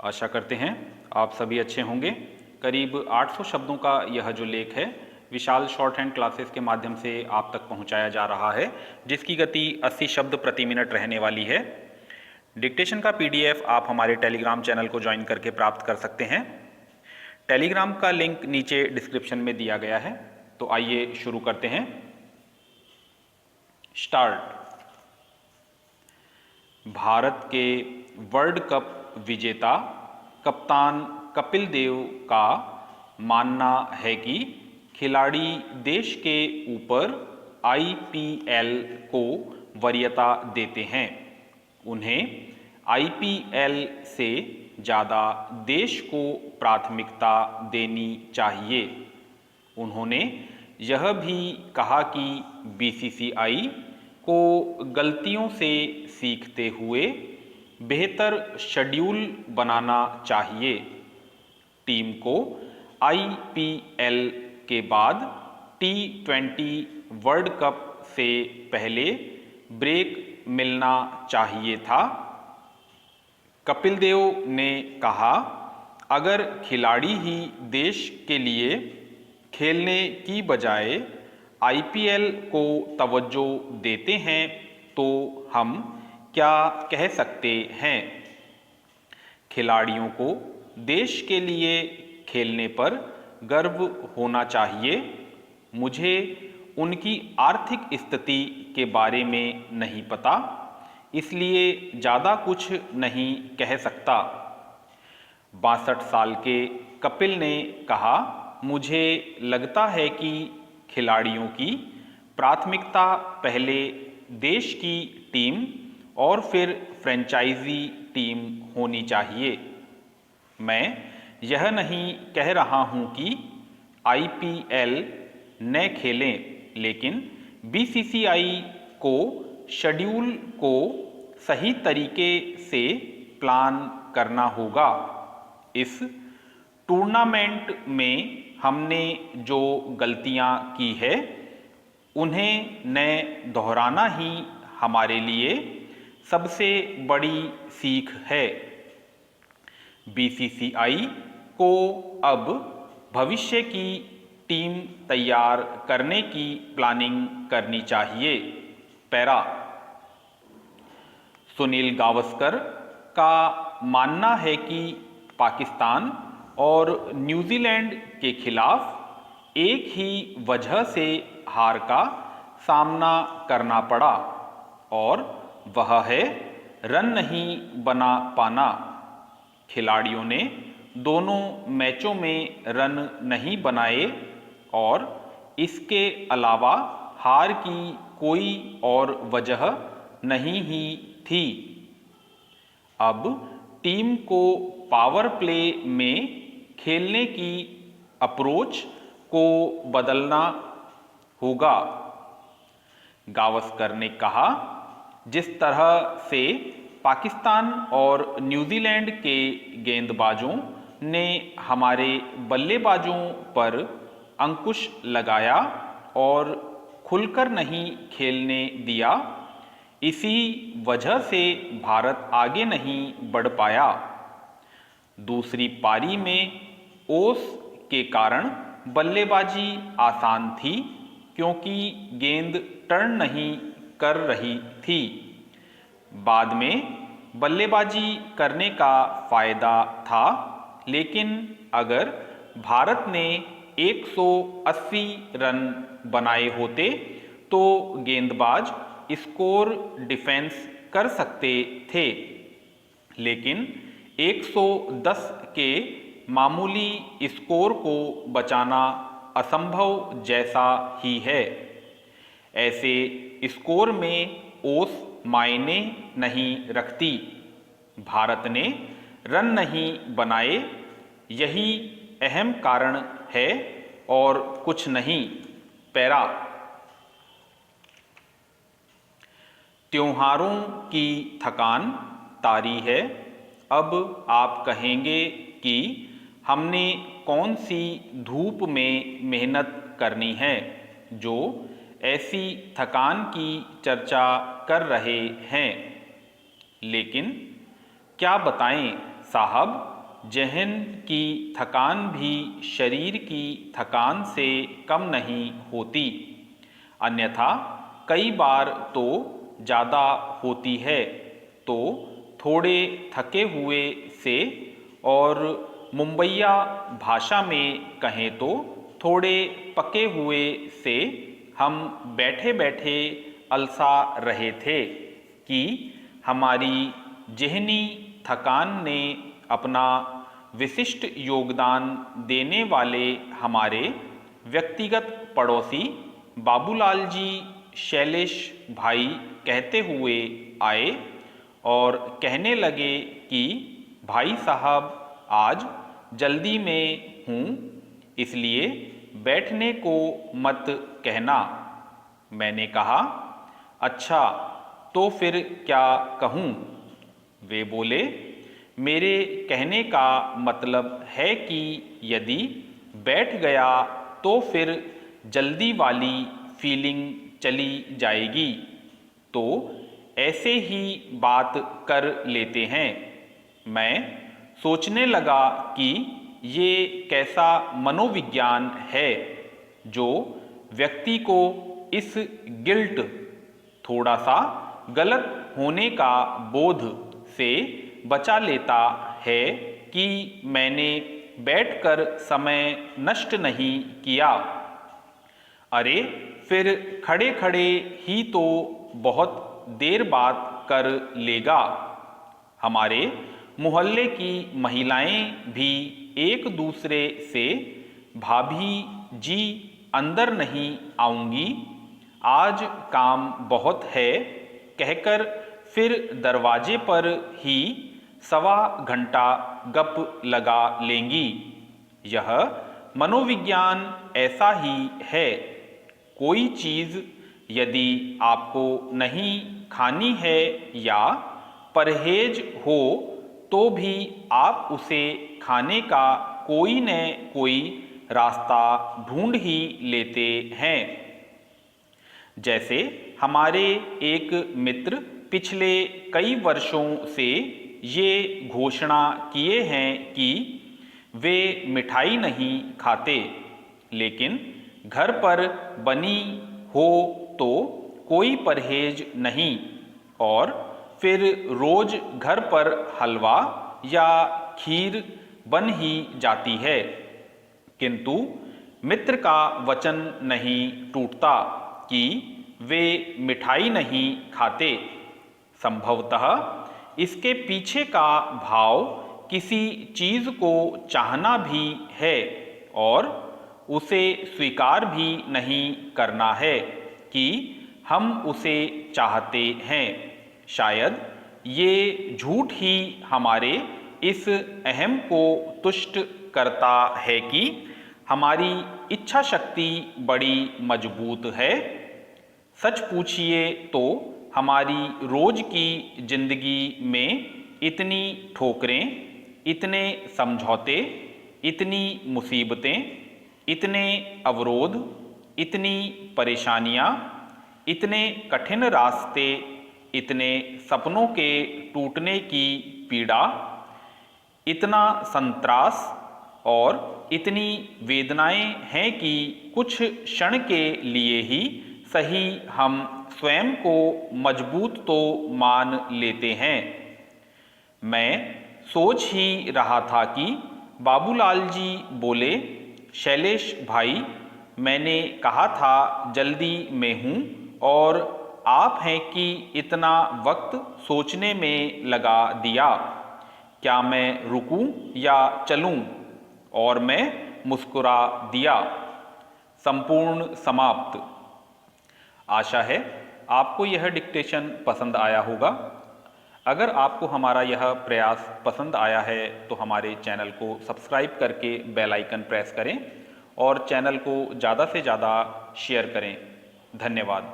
आशा करते हैं आप सभी अच्छे होंगे। करीब 800 शब्दों का यह जो लेख है विशाल शॉर्ट हैंड क्लासेस के माध्यम से आप तक पहुंचाया जा रहा है, जिसकी गति 80 शब्द प्रति मिनट रहने वाली है। डिक्टेशन का पीडीएफ आप हमारे टेलीग्राम चैनल को ज्वाइन करके प्राप्त कर सकते हैं। टेलीग्राम का लिंक नीचे डिस्क्रिप्शन में दिया गया है। तो आइए शुरू करते हैं। स्टार्ट। भारत के वर्ल्ड कप विजेता कप्तान कपिल देव का मानना है कि खिलाड़ी देश के ऊपर आईपीएल को वरीयता देते हैं। उन्हें आईपीएल से ज़्यादा देश को प्राथमिकता देनी चाहिए। उन्होंने यह भी कहा कि बीसीसीआई को गलतियों से सीखते हुए बेहतर शेड्यूल बनाना चाहिए। टीम को आईपीएल के बाद T20 वर्ल्ड कप से पहले ब्रेक मिलना चाहिए था। कपिल देव ने कहा, अगर खिलाड़ी ही देश के लिए खेलने की बजाय आईपीएल को तवज्जो देते हैं तो हम क्या कह सकते हैं। खिलाड़ियों को देश के लिए खेलने पर गर्व होना चाहिए। मुझे उनकी आर्थिक स्थिति के बारे में नहीं पता, इसलिए ज़्यादा कुछ नहीं कह सकता। 62 साल के कपिल ने कहा, मुझे लगता है कि खिलाड़ियों की प्राथमिकता पहले देश की टीम और फिर फ्रेंचाइजी टीम होनी चाहिए। मैं यह नहीं कह रहा हूं कि आईपीएल न खेलें, लेकिन बीसीसीआई को शेड्यूल को सही तरीके से प्लान करना होगा। इस टूर्नामेंट में हमने जो गलतियां की है उन्हें न दोहराना ही हमारे लिए सबसे बड़ी सीख है। बीसीसीआई को अब भविष्य की टीम तैयार करने की प्लानिंग करनी चाहिए। पैरा। सुनील गावस्कर का मानना है कि पाकिस्तान और न्यूजीलैंड के खिलाफ एक ही वजह से हार का सामना करना पड़ा और वह है रन नहीं बना पाना। खिलाड़ियों ने दोनों मैचों में रन नहीं बनाए और इसके अलावा हार की कोई और वजह नहीं ही थी। अब टीम को पावर प्ले में खेलने की अप्रोच को बदलना होगा। गावस्कर ने कहा, जिस तरह से पाकिस्तान और न्यूजीलैंड के गेंदबाजों ने हमारे बल्लेबाजों पर अंकुश लगाया और खुलकर नहीं खेलने दिया, इसी वजह से भारत आगे नहीं बढ़ पाया। दूसरी पारी में ओस के कारण बल्लेबाजी आसान थी क्योंकि गेंद टर्न नहीं कर रही थी। बाद में बल्लेबाजी करने का फायदा था, लेकिन अगर भारत ने 180 रन बनाए होते तो गेंदबाज स्कोर डिफेंस कर सकते थे, लेकिन 110 के मामूली स्कोर को बचाना असंभव जैसा ही है। ऐसे स्कोर में ओस मायने नहीं रखती। भारत ने रन नहीं बनाए, यही अहम कारण है और कुछ नहीं। पैरा। त्योहारों की थकान तारी है। अब आप कहेंगे कि हमने कौन सी धूप में मेहनत करनी है जो ऐसी थकान की चर्चा कर रहे हैं। लेकिन क्या बताएं, साहब, जहन की थकान भी शरीर की थकान से कम नहीं होती, अन्यथा कई बार तो ज़्यादा होती है। तो थोड़े थके हुए से, और मुंबईया भाषा में कहें तो थोड़े पके हुए से, हम बैठे बैठे अलसा रहे थे कि हमारी ज़हनी थकान ने अपना विशिष्ट योगदान देने वाले हमारे व्यक्तिगत पड़ोसी बाबूलाल जी शैलेश भाई कहते हुए आए और कहने लगे कि भाई साहब, आज जल्दी में हूँ, इसलिए बैठने को मत कहना। मैंने कहा, अच्छा तो फिर क्या कहूँ? वे बोले, मेरे कहने का मतलब है कि यदि बैठ गया तो फिर जल्दी वाली फीलिंग चली जाएगी, तो ऐसे ही बात कर लेते हैं। मैं सोचने लगा कि ये कैसा मनोविज्ञान है जो व्यक्ति को इस गिल्ट, थोड़ा सा गलत होने का बोध से बचा लेता है कि मैंने बैठकर समय नष्ट नहीं किया। अरे फिर खड़े खड़े ही तो बहुत देर बात कर लेगा। हमारे मोहल्ले की महिलाएं भी एक दूसरे से, भाभी जी अंदर नहीं आऊंगी, आज काम बहुत है, कहकर फिर दरवाजे पर ही सवा घंटा गप लगा लेंगी। यह मनोविज्ञान ऐसा ही है। कोई चीज़ यदि आपको नहीं खानी है या परहेज हो तो भी आप उसे खाने का कोई न कोई रास्ता ढूंढ ही लेते हैं। जैसे हमारे एक मित्र पिछले कई वर्षों से ये घोषणा किए हैं कि वे मिठाई नहीं खाते, लेकिन घर पर बनी हो तो कोई परहेज नहीं, और फिर रोज घर पर हलवा या खीर बन ही जाती है। किंतु मित्र का वचन नहीं टूटता कि वे मिठाई नहीं खाते। संभवतः इसके पीछे का भाव किसी चीज़ को चाहना भी है और उसे स्वीकार भी नहीं करना है कि हम उसे चाहते हैं। शायद ये झूठ ही हमारे इस अहम को तुष्ट करता है कि हमारी इच्छा शक्ति बड़ी मजबूत है। सच पूछिए तो हमारी रोज की जिंदगी में इतनी ठोकरें, इतने समझौते, इतनी मुसीबतें, इतने अवरोध, इतनी परेशानियां, इतने कठिन रास्ते, इतने सपनों के टूटने की पीड़ा, इतना संत्रास और इतनी वेदनाएं हैं कि कुछ क्षण के लिए ही सही हम स्वयं को मजबूत तो मान लेते हैं। मैं सोच ही रहा था कि बाबूलाल जी बोले, शैलेश भाई, मैंने कहा था जल्दी में हूँ और आप हैं कि इतना वक्त सोचने में लगा दिया, क्या मैं रुकूं या चलूं? और मैं मुस्कुरा दिया। संपूर्ण समाप्त। आशा है आपको यह डिक्टेशन पसंद आया होगा। अगर आपको हमारा यह प्रयास पसंद आया है तो हमारे चैनल को सब्सक्राइब करके बेल आइकन प्रेस करें और चैनल को ज़्यादा से ज़्यादा शेयर करें। धन्यवाद।